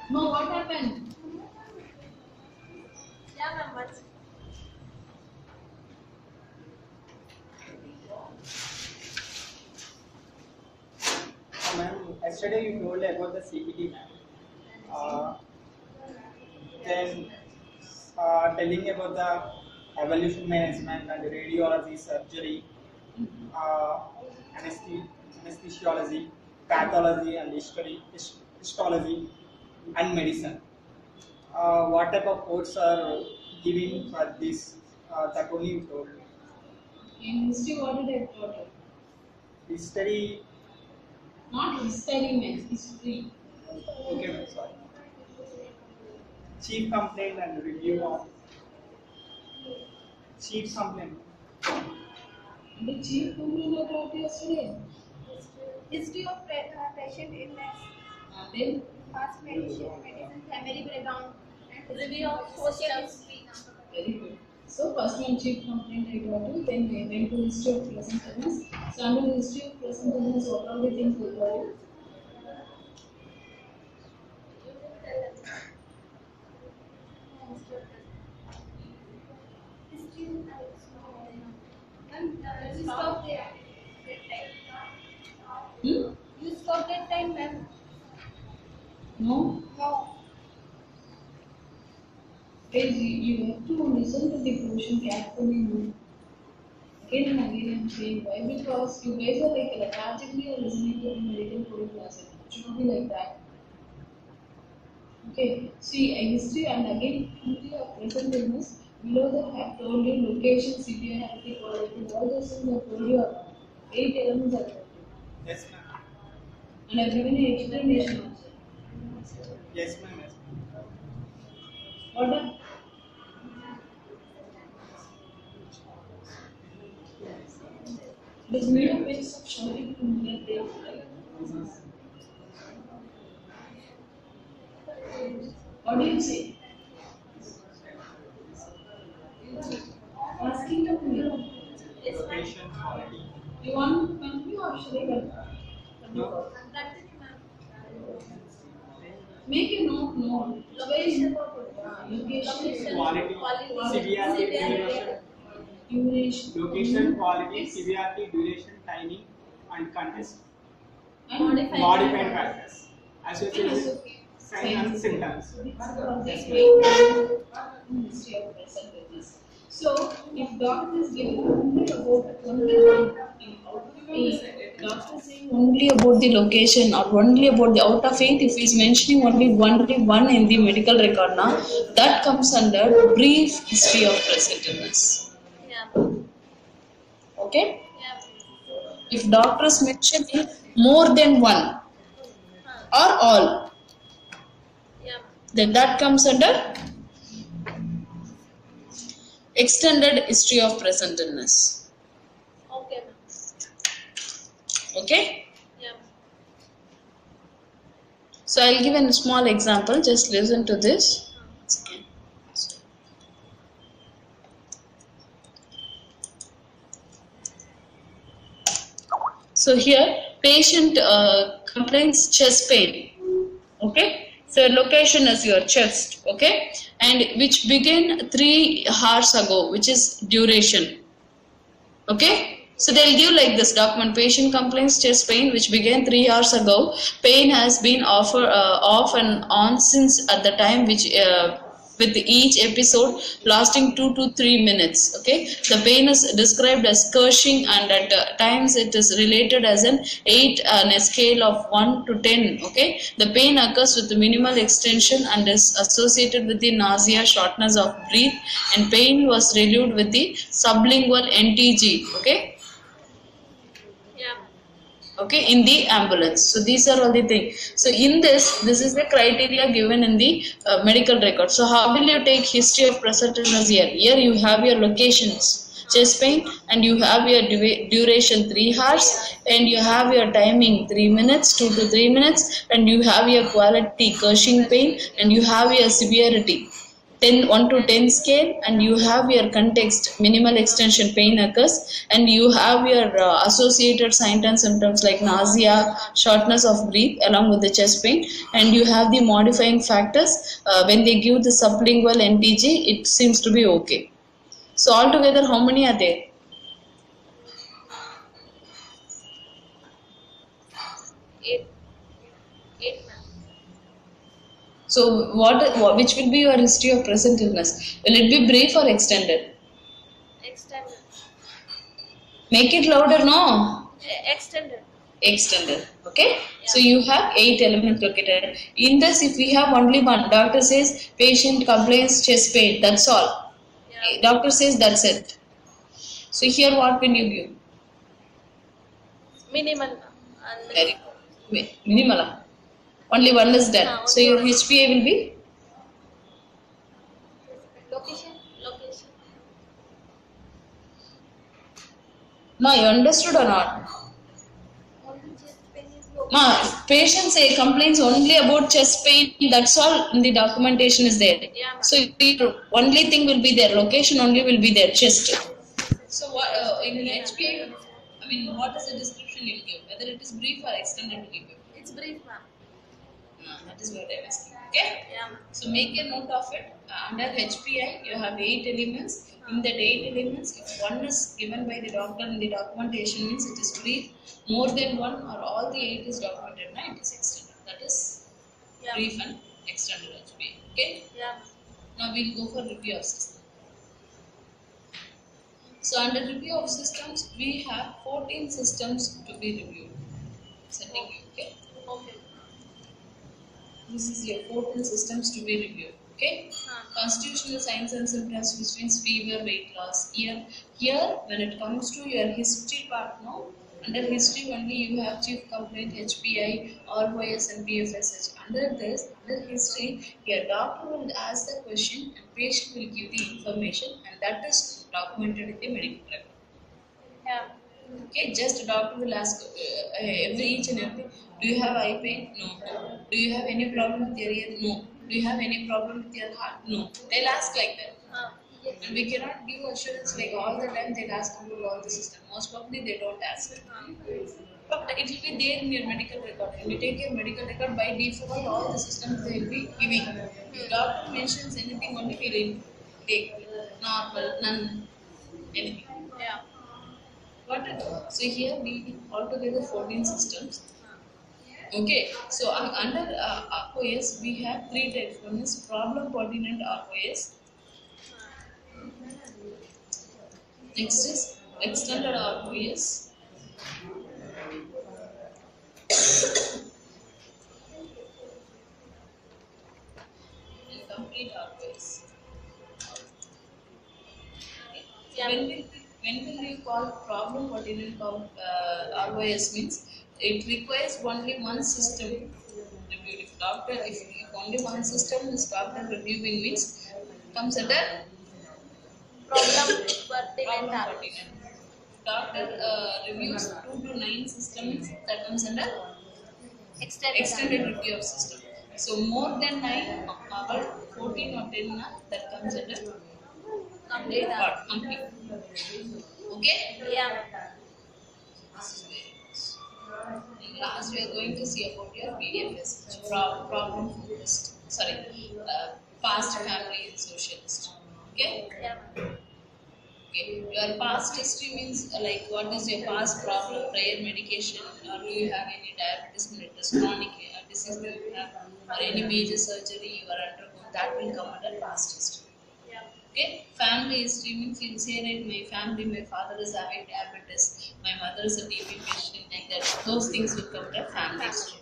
No, what happened? Yeah, ma'am. What's Ma'am, yesterday you told about the CPT, ma'am. Then telling about the evolution management and radiology, surgery, uh, anesthesiology, pathology and histology and medicine. What type of courses are giving for this? That only you told. In history, what did I taught you? History. Not experiment, history. Okay, ma'am, sorry. Chief complaint and review of chief complaint. The chief complaint I taught yesterday. history of patient illness, Then past medicine, family background, and review of social history. very good. So first one chief complaint I got you, then I went to history of present tense. So under the history of present tense, what are the things we got you? You stop there. Hmm? You stop that time, ma'am. No? No. Guys, you have to listen to the question carefully. No? Again and again I'm saying why? Because you guys are like lethargically or listening to the medical coding classes. It should not be like that. Okay, see a history and again history of present illness. Below that I have told you location, severity, quality, all those things I have told you about. 8 elements I have told you. Yes, ma'am. And I have given you explanation also. Yes, ma'am. Yes, ma'am. What done? It is mere ways of showing that they are right. What do you say? Asking you me. Location, quality. You want to continue or should I continue? No. Make a note, no. Location. Location, Quality, severity, duration. duration, Location, quality, severity, duration, timing, and context. and Modified factors. Associated signs and symptoms. So, if doctor is giving only about only one, doctor is saying only about the location or only about the out of 8, if he is mentioning only one in the medical record, now that comes under brief history of present illness. Yeah. Okay? Yeah. If doctor is mentioning more than one or all, Yeah. then that comes under extended history of present illness. Okay, ma'am. Okay? Yeah. So I'll give a small example. Just listen to this. So here patient complains chest pain. Okay, so location is your chest. Okay, and which began 3 hours ago, which is duration. Okay, so they'll give like this document: patient complains chest pain which began 3 hours ago. Pain has been off and on since at the time which with each episode lasting 2 to 3 minutes. Okay, the pain is described as scourging, and at times it is related as an 8 on a scale of 1 to 10. Okay, the pain occurs with minimal extension and is associated with the nausea, shortness of breath, and pain was relieved with the sublingual NTG. Okay, okay, in the ambulance. So these are all the things. So in this is the criteria given in the medical record. So how will you take history of present illness here? Here you have your locations, chest pain, and you have your duration 3 hours, and you have your timing 3 minutes, 2 to 3 minutes, and you have your quality Cushing pain, and you have your severity 1 to 10 scale, and you have your context minimal extension pain occurs, and you have your associated signs and symptoms like nausea, shortness of breath along with the chest pain, and you have the modifying factors. When they give the sublingual NTG, it seems to be okay. So altogether how many are there? 8. 8, ma'am. So which will be your history of present illness? Will it be brief or extended? Extended. Make it louder, no? Extended. Extended. Okay. So you have 8 elements located. In this, if we have only one, doctor says patient complains chest pain. That's all. Yeah. Doctor says that's it. So here what will you give? Minimal, ma'am. And Very good. Wait, minimal. Only one is done. So your HPA will be? location. No, you understood or not? Only chest pain is location. Ma, patient say complains only about chest pain. That's all in the documentation is there. Yeah, ma'am. So the only thing will be there. Location only will be there. Chest. So what in HPA? I mean, what is the description you'll give? Whether it is brief or extended, will you give? It's brief, ma'am. That is what I am asking. Okay. Yeah, ma'am. So make a note of it. Under HPI, you have 8 elements. In that 8 elements, if one is given by the doctor in the documentation, means it is brief. More than one or all the 8 is documented, now it is extended. That is brief and extended HPI. Okay. Yeah, ma'am. Now we'll go for review of system. So under review of systems, we have 14 systems to be reviewed. Setting you, okay. Okay. This is your 14 systems to be reviewed. Okay. Constitutional signs and symptoms, which means fever, weight loss. Here, when it comes to your history part, now under history only you have chief complaint, HPI, ROS, and BFSH. Under history, your doctor will ask the question and patient will give the information, and that is documented in the medical record. Yeah. Okay, just a doctor will ask each and every. Do you have eye pain? No. Do you have any problem with your ear? No. Do you have any problem with your heart? No. They'll ask like that. And we cannot give assurance like all the time they'll ask about all the system. Most probably they don't ask. But it will be there in your medical record. When you take your medical record, by default all the systems they will be giving. If doctor mentions anything, only we will take normal, none, anything. Yeah. Got it? So here we altogether 14 systems. Okay, so under ROS we have 3 types. One is problem pertinent ROS. Next is extended ROS. And complete ROS. Yeah. When will you call problem pertinent ROS means it requires only one system reviewed. If only one system is doctor reviewing means comes under Problem pertinent. pertinent. Doctor reviews 2 to 9 systems, that comes under extended review of system. So more than 9 or 14 or 10 that comes under complete. Okay? Yeah. This is where it is. last we are going to see about your PFS, problem focused. Sorry, past family and social history. Okay. Yeah. Okay. Your past history means like what is your past problem, prior medication, or do you have any diabetes mellitus, chronic disease do you have, or any major surgery you are undergoing, that will come under past history. Yeah. Okay, family history means you say right, my family, my father is having diabetes, my mother is a TB patient, like that. Those things will come under family history.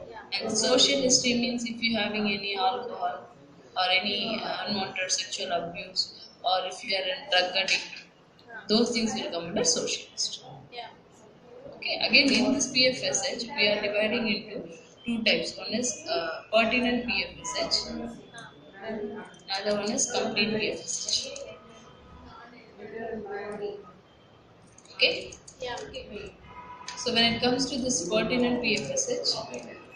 Yeah. And social history means if you having any alcohol or any unwanted sexual abuse, or if you are a drug addict, those things will come under social history. Yeah. Okay, again in this PFSH, we are dividing into two types. One is pertinent PFSH, another one is complete PFSH. Okay. Yeah. So when it comes to this pertinent PFSH,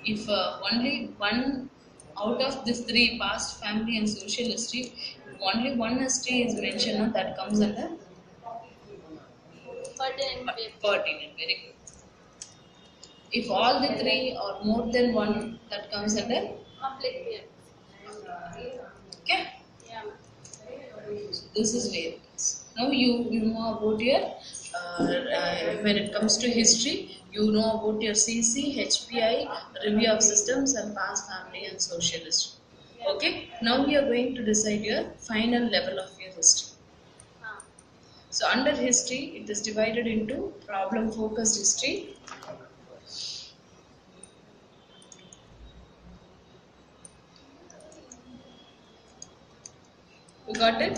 if only one out of these three, past, family and social history, if only one history is mentioned, that comes under pertinent. Very good. If all the three or more than one, that comes under Complete. okay. Yeah. So this is where it is. Now you know about your when it comes to history, you know about your CC, HPI, review of systems, and past, family and social history. Okay. Now we are going to decide your final level of your history. So under history, it is divided into problem focused history, you got it?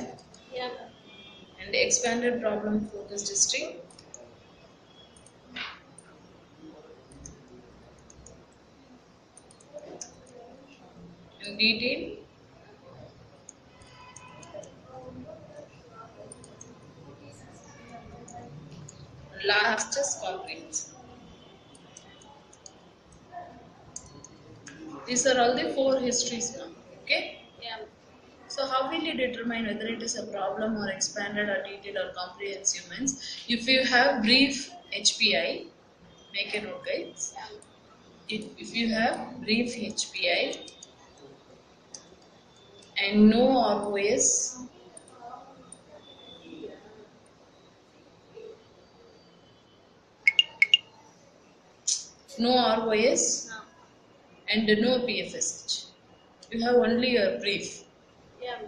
Yeah. And expanded problem focused history, in detail, last is comprehensive. These are all the four histories now. Okay. Yeah. So how will you determine whether it is a problem or expanded or detailed or comprehensive means? If you have brief HPI, make a note guys. If you have brief HPI and no ROS, no ROS and no PFSH. You have only your brief. Yeah.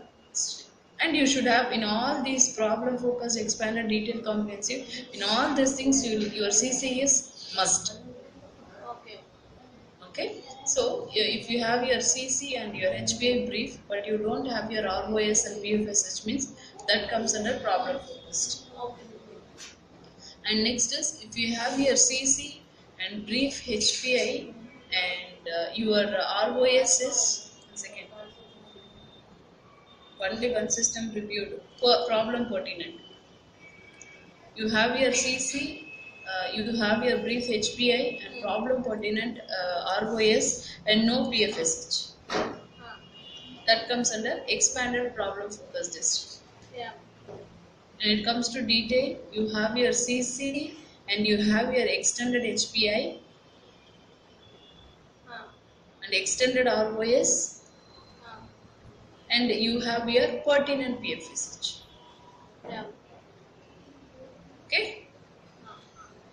And you should have in all these problem focused, expanded, detailed, comprehensive, in all these things your CC is must. Okay. Okay. So if you have your CC and your HPA brief, but you don't have your ROS and PFSH means that comes under problem focused. Okay. And next is if you have your CC and brief HPI and your ROS is second. Only one system reviewed, problem pertinent. You have your CC, you have your brief HPI and problem pertinent ROS and no PFSH. That comes under expanded problem focused history. Yeah. When it comes to detail, you have your CC and you have your extended HPI and extended ROS and you have your pertinent PFSH. Yeah. Okay?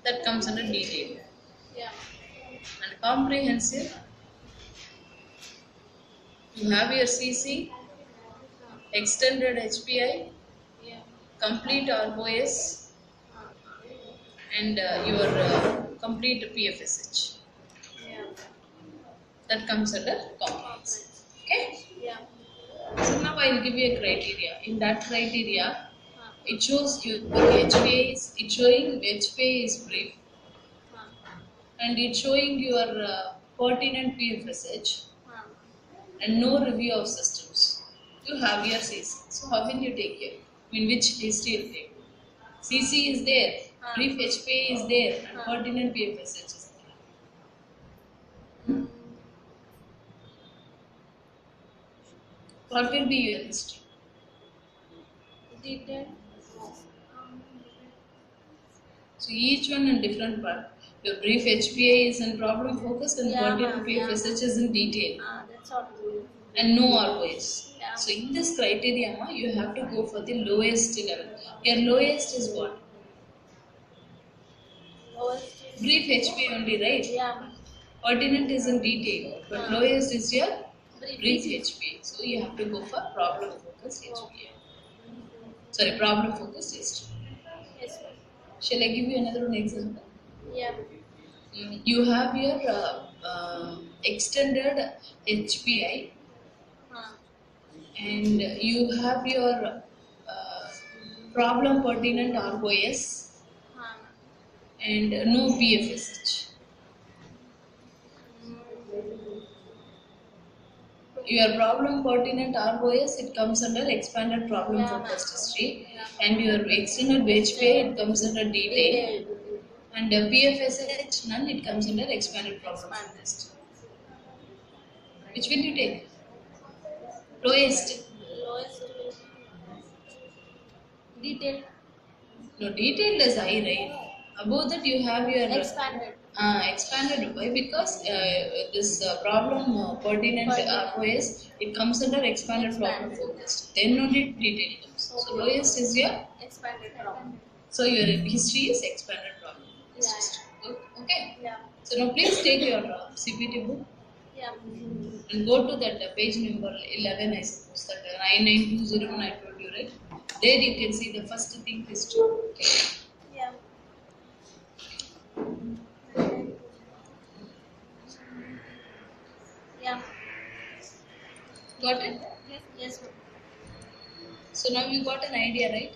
That comes under detail. Yeah. And comprehensive, you have your CC, extended HPI, Yeah. complete ROS and your complete PFSH. Yeah. That comes under comprehensive. Okay? Yeah. So now I will give you a criteria. In that criteria, it shows you HPA is showing HPA is brief, and it's showing your pertinent PFSH and no review of systems. You have your CC. So how will you take it? In which history you take? CC is there, brief HPA is there, and pertinent PFSH is there. What will be your history? Detail. So each one in different part. Your brief HPA is in problem focused and Yeah, pertinent ma'am. PFSH is in detail. That's all. And no ROS. Yeah. So in this criteria, you have to go for the lowest level. Your lowest is what? Lowest is. Brief HPA only, right? Yeah, ma'am. Pertinent is in detail, but lowest is your Brief. brief HPA. So you have to go for problem focused HPA. Okay. Sorry, problem focused test. Yes, ma'am. Shall I give you another one example? Yeah. You have your extended HPI and you have your problem pertinent ROS and no PFSH. Your problem pertinent ROS, it comes under expanded problem focused history, and your extended HPI, it comes under detail, and PFSH none, it comes under expanded problem focused. Which will you take? Lowest. Lowest. Detailed. No, detailed is high, right? Above that you have your Expanded. Expanded. Why? Because this problem pertinent ROS, it comes under expanded problem focused. Then only detail comes. So lowest is your Expanded problem. so your history is expanded problem. Yeah. Okay. Yeah. So now please take your CPT book Yeah. and go to that page number 11. I suppose that 99201 I told you, right? There you can see the first thing history. Yeah. Yeah. Got it? Yes. Yes, ma'am. So now you got an idea, right?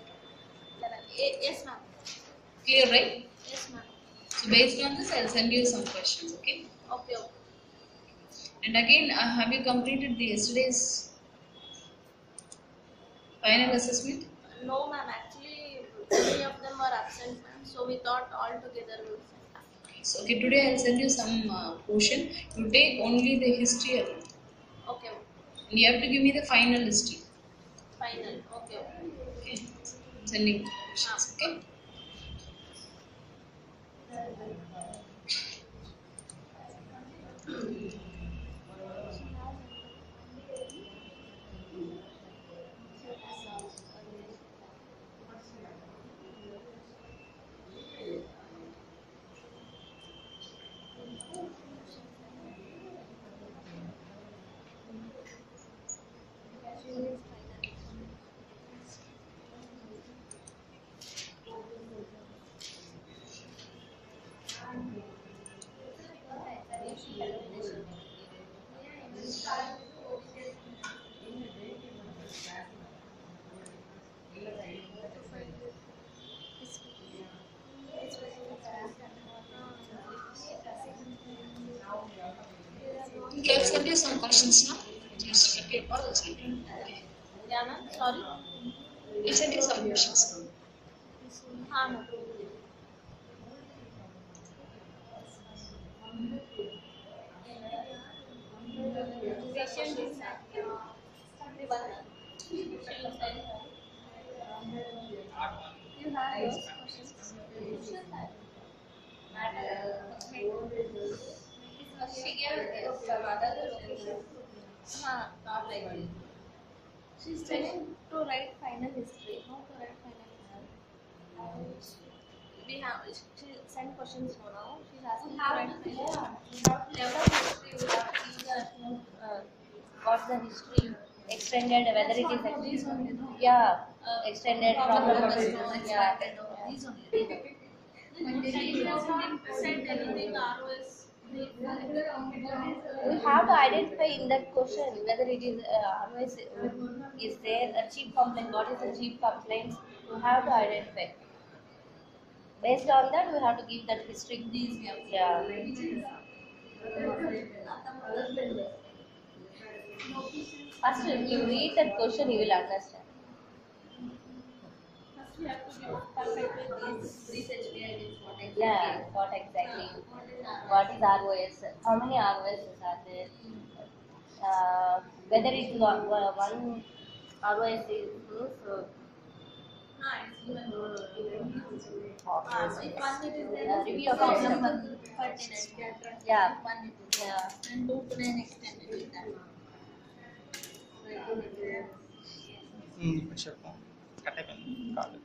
Yes, ma'am. Clear, right? Yes, ma'am. So based on this, I'll send you some questions, okay? Okay. Okay. And again, have you completed the yesterday's final assessment? No, ma'am. Actually, many of them were absent, ma'am. So we thought all together we would send. So okay, today I'll send you some portion. You take only the history alone. Okay. And you have to give me the final history. Final. Okay. Okay. I'm sending questions, okay? Okay, I'll send you some questions now. Just repeat all the time. Okay. Yeah, ma'am. Sorry. I'll send you some questions. Ma'am. Patient is you have those questions. She gave some other location. Not like this. She's telling to write final history. How to write final history? We have. She sent questions for now. She's asking to write final history. We have to see the what's the history extended, whether it is extended problem. Yeah. These only. We have to identify in that question whether it is ROS is there a chief complaint. What is the chief complaint? We have to identify. Based on that, we have to give that history. Yeah. First, you read that question, you will understand. First, we have to give perfectly these HPI is what exactly. Yeah, what exactly. What is ROS? How many ROS are there? Whether it is one ROS is It's even Always. if one it is there, Review we of problem example. pertinent. Yeah. One it is there. Yeah. And loop then extended with that. ఇప్పుడు చెప్పు cut అయిపోయింది కాదు